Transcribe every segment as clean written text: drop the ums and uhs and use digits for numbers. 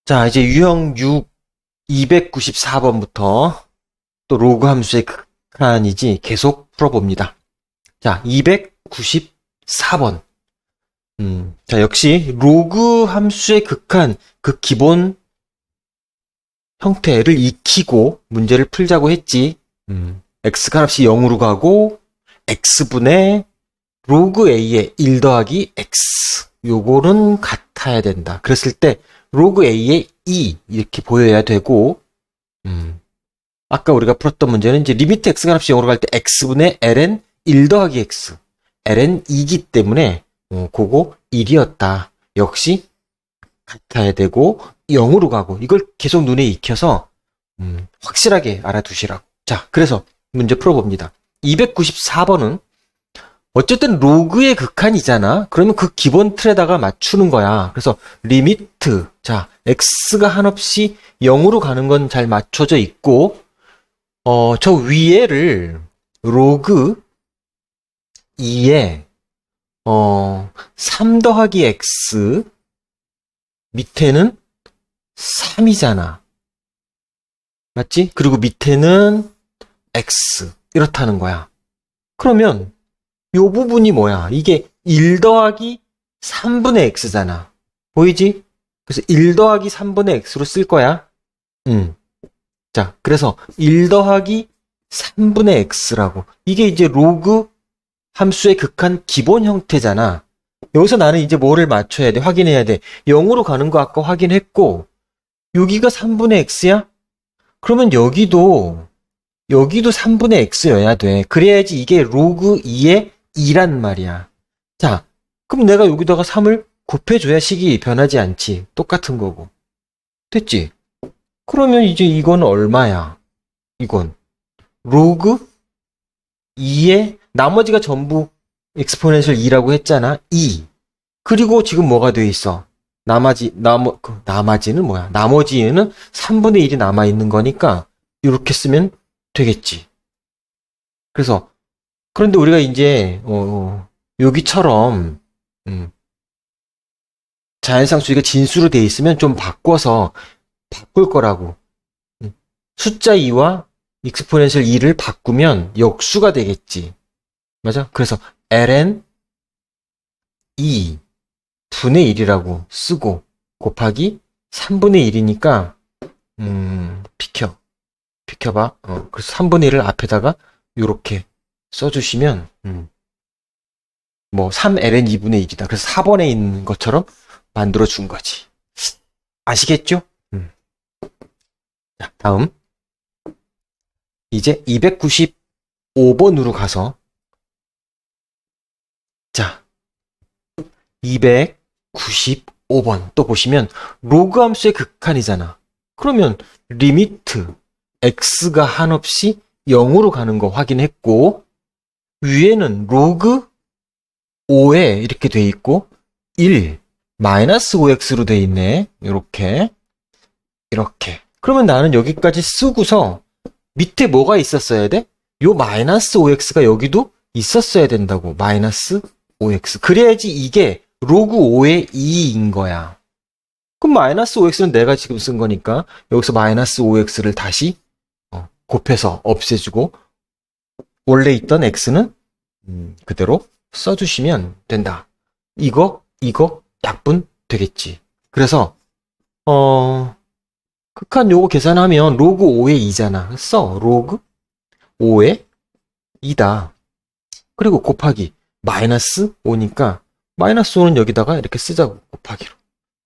자, 이제 유형 6 294번부터 또 로그 함수의 극한이지 계속 풀어봅니다. 자, 294번. 자, 역시 로그 함수의 극한, 그 기본 형태를 익히고 문제를 풀자고 했지. x가 값이 0으로 가고 x분의 로그 a의 1 더하기 x. 요거는 같아야 된다. 그랬을 때 로그 a의 2 이렇게 보여야 되고, 아까 우리가 풀었던 문제는 이제 리미트 x가 값이 0으로 갈 때 x분의 ln 1 더하기 x. ln 2기 때문에 그거 1이었다. 역시 같아야 되고 0으로 가고, 이걸 계속 눈에 익혀서 확실하게 알아두시라고. 자, 그래서 문제 풀어봅니다. 294번은 어쨌든 로그의 극한이잖아. 그러면 그 기본 틀에다가 맞추는 거야. 그래서 리미트, 자, x가 한없이 0으로 가는 건 잘 맞춰져 있고, 저 위에를 로그 2에 3 더하기 x, 밑에는 3이잖아. 맞지? 그리고 밑에는 x, 이렇다는 거야. 그러면 요 부분이 뭐야? 이게 1 더하기 3분의 x잖아. 보이지? 그래서 1 더하기 3분의 x로 쓸 거야. 자, 그래서 1 더하기 3분의 x라고. 이게 이제 로그 함수의 극한 기본 형태잖아. 여기서 나는 이제 뭐를 맞춰야 돼? 확인해야 돼. 0으로 가는 거 아까 확인했고, 여기가 3분의 x야? 그러면 여기도 3분의 x여야 돼. 그래야지 이게 로그 2의 2란 말이야. 자, 그럼 내가 여기다가 3을 곱해줘야 식이 변하지 않지. 똑같은 거고. 됐지? 그러면 이제 이건 얼마야? 이건 로그 2의 나머지가 전부 exponential 2라고 했잖아. 2. 그리고 지금 뭐가 돼 있어? 나머지는 뭐야? 나머지는 3분의 1이 남아있는 거니까 이렇게 쓰면 되겠지. 그래서 그런데 우리가 이제 여기처럼 자연상수가 진수로 돼 있으면 좀 바꿔서 바꿀 거라고. 숫자 2와 exponential 2를 바꾸면 역수가 되겠지. 맞아? 그래서 ln 2 분의 1이라고 쓰고 곱하기 3분의 1이니까 비켜봐. 그래서 3분의 1을 앞에다가 요렇게 써주시면 뭐 3ln 2분의 1이다. 그래서 4번에 있는 것처럼 만들어 준 거지. 아시겠죠? 자, 다음 이제 295번으로 가서, 자, 295번 또 보시면 로그 함수의 극한이잖아. 그러면 리미트 x가 한없이 0으로 가는 거 확인했고, 위에는 로그 5에 이렇게 돼 있고 1 마이너스 5x로 돼 있네. 이렇게 그러면 나는 여기까지 쓰고서 밑에 뭐가 있었어야 돼? 요 마이너스 5x가 여기도 있었어야 된다고. 마이너스 5x. 그래야지 이게 로그 5의 2인 거야. 그럼 마이너스 5x는 내가 지금 쓴 거니까 여기서 마이너스 5x를 다시 곱해서 없애주고 원래 있던 x는 그대로 써주시면 된다. 이거 약분 되겠지. 그래서 극한 요거 계산하면 로그 5의 2잖아. 써. 로그 5의 2다. 그리고 곱하기 마이너스 5니까 마이너스 5는 여기다가 이렇게 쓰자고. 곱하기로.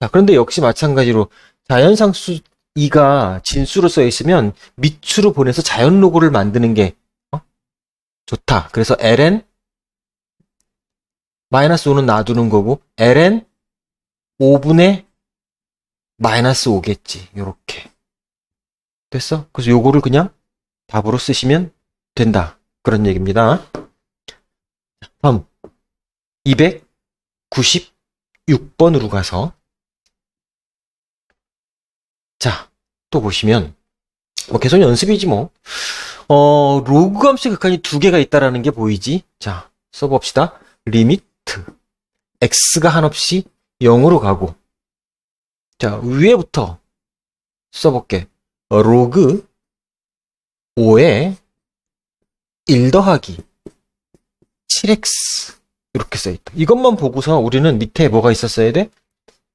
자, 그런데 역시 마찬가지로 자연상수 2가 진수로 써 있으면 밑으로 보내서 자연 로그를 만드는 게 좋다. 그래서 ln 마이너스 5는 놔두는 거고 ln 5분의 마이너스 5겠지. 요렇게. 됐어? 그래서 요거를 그냥 답으로 쓰시면 된다. 그런 얘기입니다. 다음 296번으로 가서, 자, 또 보시면 계속 연습이지 뭐. 로그 함수의 극한이 두 개가 있다라는 게 보이지? 자, 써봅시다. 리미트 x가 한없이 0으로 가고, 자, 위에부터 써볼게. 로그 5에 1 더하기 7x 이렇게 써있다. 이것만 보고서 우리는 밑에 뭐가 있었어야 돼?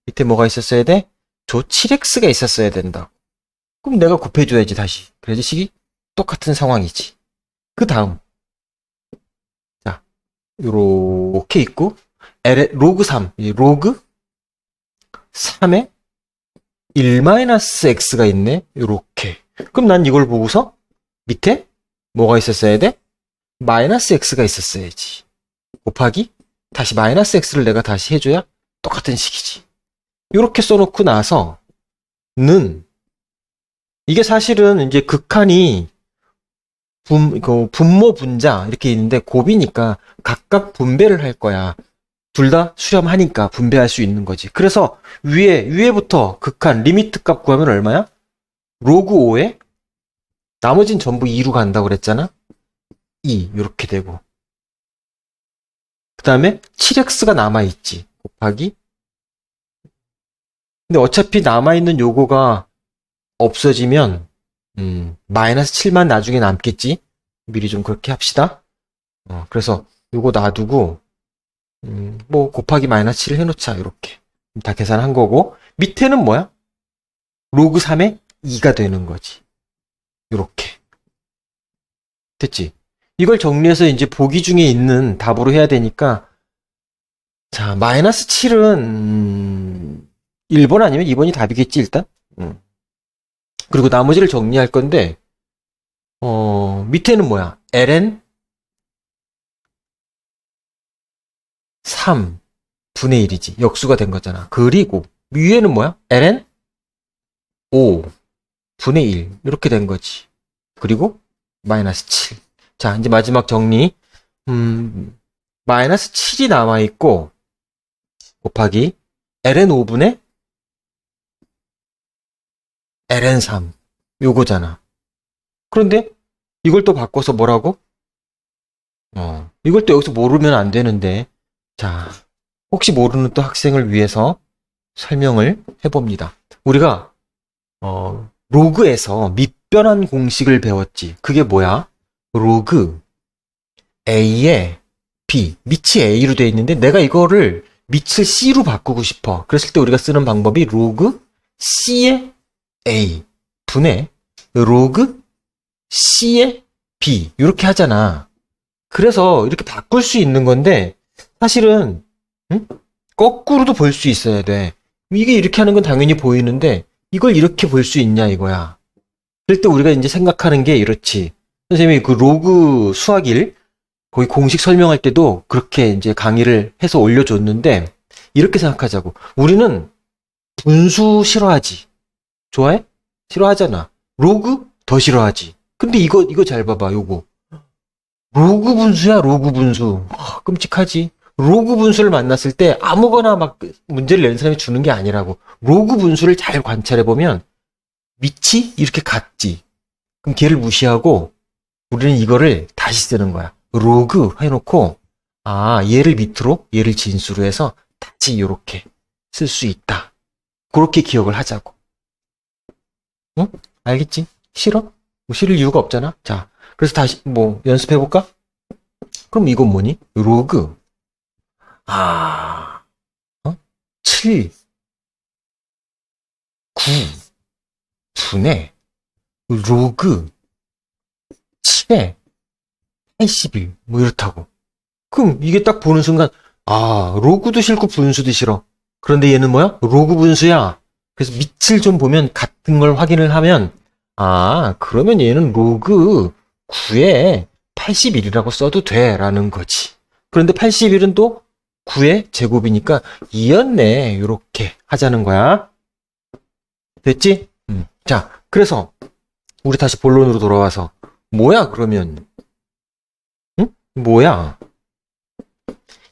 밑에 뭐가 있었어야 돼? 조 7x가 있었어야 된다. 그럼 내가 곱해줘야지 다시. 그래야지 식이 똑같은 상황이지. 그 다음 자 요렇게 있고 로그 3 로그 3에 1-x가 있네. 요렇게. 그럼 난 이걸 보고서 밑에 뭐가 있었어야 돼? 마이너스 x가 있었어야지. 곱하기 다시 마이너스 x를 내가 다시 해줘야 똑같은 식이지. 요렇게 써놓고 나서는 이게 사실은 이제 극한이 분모 분자 이렇게 있는데 곱이니까 각각 분배를 할 거야. 둘 다 수렴하니까 분배할 수 있는 거지. 그래서 위에부터 극한 리미트 값 구하면 얼마야? 로그 5에 나머진 전부 2로 간다고 그랬잖아. 2 이렇게 되고 그 다음에 7x가 남아있지. 곱하기 근데 어차피 남아있는 요거가 없어지면 마이너스 7만 나중에 남겠지. 미리 좀 그렇게 합시다. 그래서 요거 놔두고 뭐 곱하기 마이너스 7을 해놓자. 이렇게 다 계산한 거고 밑에는 뭐야? 로그 3에 2가 되는 거지. 요렇게 됐지? 이걸 정리해서 이제 보기 중에 있는 답으로 해야 되니까 자 마이너스 7은 1번 아니면 2번이 답이겠지 일단. 그리고 나머지를 정리할 건데 밑에는 뭐야? ln 3분의 1이지. 역수가 된 거잖아. 그리고 위에는 뭐야? ln 5분의 1 이렇게 된 거지. 그리고 마이너스 7. 자 이제 마지막 정리. 마이너스 7이 남아있고 곱하기 ln 5분의 ln 3 요거잖아. 그런데 이걸 또 바꿔서 뭐라고? 이걸 또 여기서 모르면 안 되는데 자 혹시 모르는 또 학생을 위해서 설명을 해봅니다. 우리가 로그에서 밑변환 공식을 배웠지. 그게 뭐야? 로그 A에 B 밑이 A로 되어 있는데 내가 이거를 밑을 C로 바꾸고 싶어. 그랬을 때 우리가 쓰는 방법이 로그 C의 A 분의 로그 C의 B 이렇게 하잖아. 그래서 이렇게 바꿀 수 있는 건데 사실은 거꾸로도 볼 수 있어야 돼. 이게 이렇게 하는 건 당연히 보이는데 이걸 이렇게 볼 수 있냐 이거야. 그럴 때 우리가 이제 생각하는 게 이렇지. 선생님이 그 로그 수학 1 거기 공식 설명할 때도 그렇게 이제 강의를 해서 올려줬는데 이렇게 생각하자고. 우리는 분수 싫어하지. 좋아해? 싫어하잖아. 로그 더 싫어하지. 근데 이거 잘 봐봐. 요거 로그 분수야. 로그 분수. 끔찍하지. 로그 분수를 만났을 때 아무거나 막 문제를 내는 사람이 주는 게 아니라고. 로그 분수를 잘 관찰해보면 밑이 이렇게 같지. 그럼 걔를 무시하고 우리는 이거를 다시 쓰는 거야. 로그 해놓고 얘를 밑으로 얘를 진수로 해서 다시 이렇게 쓸 수 있다. 그렇게 기억을 하자고. 응? 알겠지? 싫어? 뭐 싫을 이유가 없잖아. 자, 그래서 다시 뭐 연습해볼까? 그럼 이건 뭐니? 로그 7 9 분의 로그 7에 81 뭐 이렇다고. 그럼 이게 딱 보는 순간 로그도 싫고 분수도 싫어. 그런데 얘는 뭐야? 로그 분수야. 그래서 밑을 좀 보면 같은 걸 확인을 하면 그러면 얘는 로그 9에 81이라고 써도 돼 라는 거지. 그런데 81은 또 9의 제곱이니까 2였네. 이렇게 하자는 거야. 됐지? 자, 그래서 우리 다시 본론으로 돌아와서 뭐야 그러면? 뭐야?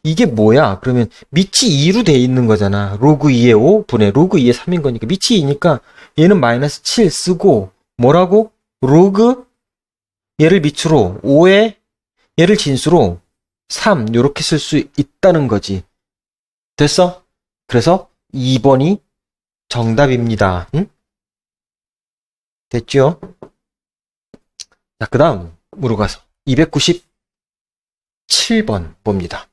이게 뭐야? 그러면 밑이 2로 돼 있는 거잖아. 로그 2의 5 분의 로그 2의 3인 거니까 밑이 2니까 얘는 마이너스 7 쓰고 뭐라고? 로그 얘를 밑으로 5에 얘를 진수로 3 요렇게 쓸 수 있다는 거지. 됐어? 그래서 2번이 정답입니다. 응? 됐죠? 자, 그 다음으로 가서 297번 봅니다.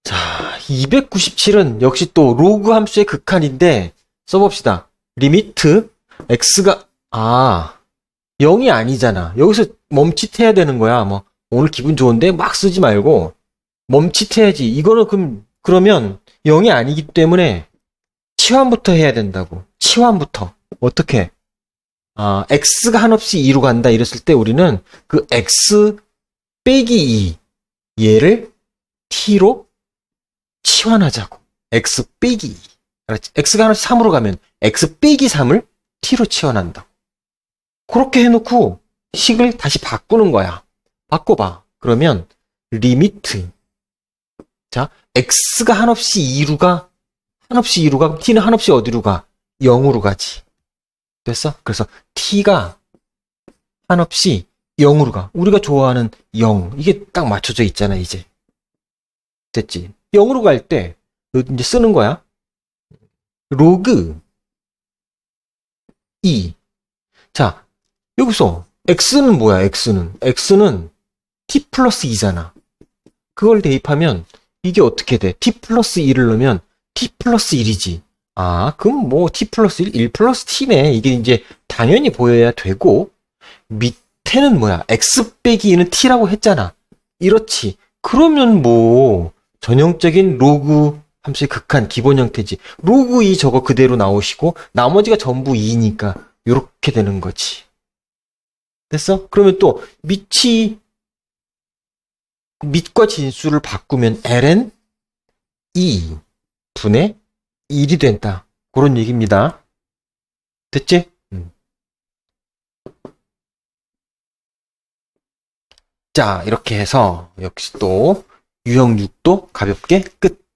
자, 297은 역시 또 로그 함수의 극한인데 써봅시다. 리미트 x가 0이 아니잖아. 여기서 멈칫해야 되는 거야. 뭐 오늘 기분 좋은데 막 쓰지 말고 멈칫해야지. 이거는 그러면 0이 아니기 때문에 치환부터 해야 된다고. 치환부터. 어떻게? x가 한없이 2로 간다 이랬을 때 우리는 그 x 빼기 2 얘를 t로 치환하자고. x 빼기 2. 알았지? x가 한없이 3으로 가면 x 빼기 3을 t로 치환한다고. 그렇게 해놓고 식을 다시 바꾸는 거야. 바꿔봐. 그러면 리미트. 자, x가 한없이 2로 가. 한없이 2로 가. t는 한없이 어디로 가? 0으로 가지. 됐어? 그래서 t가 한없이 0으로 가. 우리가 좋아하는 0. 이게 딱 맞춰져 있잖아, 이제. 됐지? 0으로 갈 때 이제 쓰는 거야. 로그 2. 자, 여기서 x는 뭐야? x는 t 플러스 2잖아. 그걸 대입하면 이게 어떻게 돼? t 플러스 2를 넣으면 t 플러스 1이지. 그럼 뭐 t 플러스 1 플러스 t네. 이게 이제 당연히 보여야 되고, 밑에는 뭐야? x 빼기 2는 t라고 했잖아. 이렇지. 그러면 뭐 전형적인 로그 함수의 극한 기본 형태지. 로그 2 저거 그대로 나오시고 나머지가 전부 2니까 이렇게 되는 거지. 됐어? 그러면 또 밑과 진수를 바꾸면 ln 2 분의 1이 된다. 그런 얘기입니다. 됐지? 자, 이렇게 해서 역시 또 유형 6도 가볍게 끝.